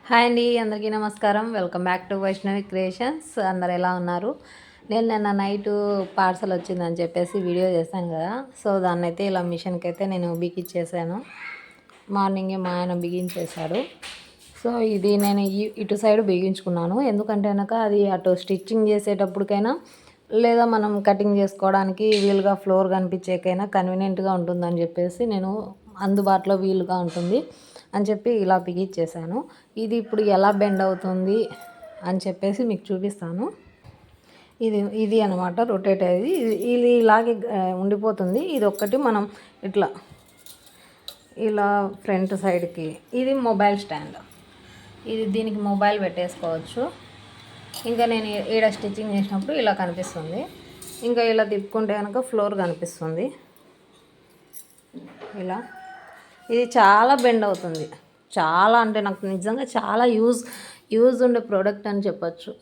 Hi అండి, అందరికీ నమస్కారం. Welcome back to Vaishnavi creations. అందరు ఎలా ఉన్నారు? నేను నిన్న నైట్ పార్సల్ వచ్చిందని చెప్పేసి వీడియో చేశాను కదా. సో దాన్ని అయితే ఇలా మిషన్కి అయితే నేను బిగించేసాను. మార్నింగే మా ఆయన బిగించేశాడు. సో ఇది నేను ఇటు సైడ్ బిగించుకున్నాను. ఎందుకంటే కనుక అది అటు స్టిచ్చింగ్ చేసేటప్పటికైనా లేదా మనం కటింగ్ చేసుకోవడానికి వీలుగా ఫ్లోర్ కనిపించేకైనా కన్వీనియంట్గా ఉంటుందని చెప్పేసి నేను అందుబాటులో వీలుగా ఉంటుంది అని చెప్పి ఇలా బిగించేసాను. ఇది ఇప్పుడు ఎలా బెండ్ అవుతుంది అని చెప్పేసి మీకు చూపిస్తాను. ఇది అనమాట రొటేట్ అయ్యేది. ఇది ఇలాగే ఉండిపోతుంది. ఇది ఒక్కటి మనం ఇట్లా ఇలా ఫ్రంట్ సైడ్కి. ఇది మొబైల్ స్టాండ్. దీనికి మొబైల్ పెట్టేసుకోవచ్చు. ఇంకా నేను ఈడ స్టిచ్చింగ్ చేసినప్పుడు ఇలా కనిపిస్తుంది. ఇంకా ఇలా తిప్పుకుంటే కనుక ఫ్లోర్ కనిపిస్తుంది. ఇలా ఇది చాలా బెండ్ అవుతుంది. చాలా అంటే నాకు నిజంగా చాలా యూజ్ ఉండే ప్రోడక్ట్ అని చెప్పచ్చు.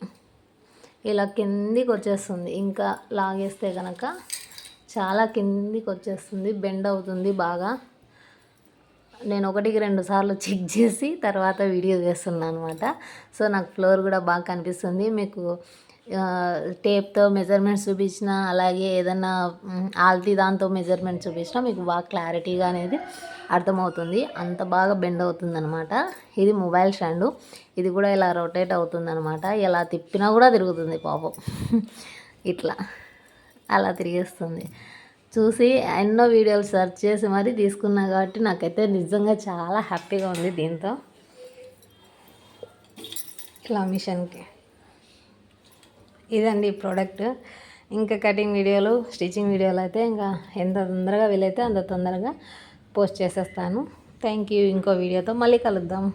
ఇలా కిందికి వచ్చేస్తుంది. ఇంకా లాగేస్తే కనుక చాలా కిందికి వచ్చేస్తుంది. బెండ్ అవుతుంది బాగా. నేను 1-2 సార్లు చెక్ చేసి తర్వాత వీడియో చేస్తున్నాను అనమాట. సో నాకు ఫ్లోర్ కూడా బాగా కనిపిస్తుంది. మీకు టేప్తో మెజర్మెంట్స్ చూపించిన, అలాగే ఏదైనా ఆల్తీ దాంతో మెజర్మెంట్ చూపించినా మీకు బాగా క్లారిటీగా అనేది అర్థమవుతుంది. అంత బాగా బెండ్ అవుతుంది అనమాట. ఇది మొబైల్ స్టాండు. ఇది కూడా ఇలా రొటేట్ అవుతుంది అనమాట. ఎలా తిప్పినా కూడా తిరుగుతుంది పాపం. ఇట్లా అలా తిరిగేస్తుంది. చూసి ఎన్నో వీడియోలు సెర్చ్ చేసి మరీ తీసుకున్నా కాబట్టి నాకైతే నిజంగా చాలా హ్యాపీగా ఉంది దీంతో. ఇలా మిషన్కి ఇదండి ప్రోడక్ట్. ఇంకా కటింగ్ వీడియోలు, స్టిచ్చింగ్ వీడియోలు అయితే ఇంకా ఎంత తొందరగా వీలైతే అంత తొందరగా పోస్ట్ చేసేస్తాను. Thank you. ఇంకో వీడియోతో మళ్ళీ కలుద్దాం.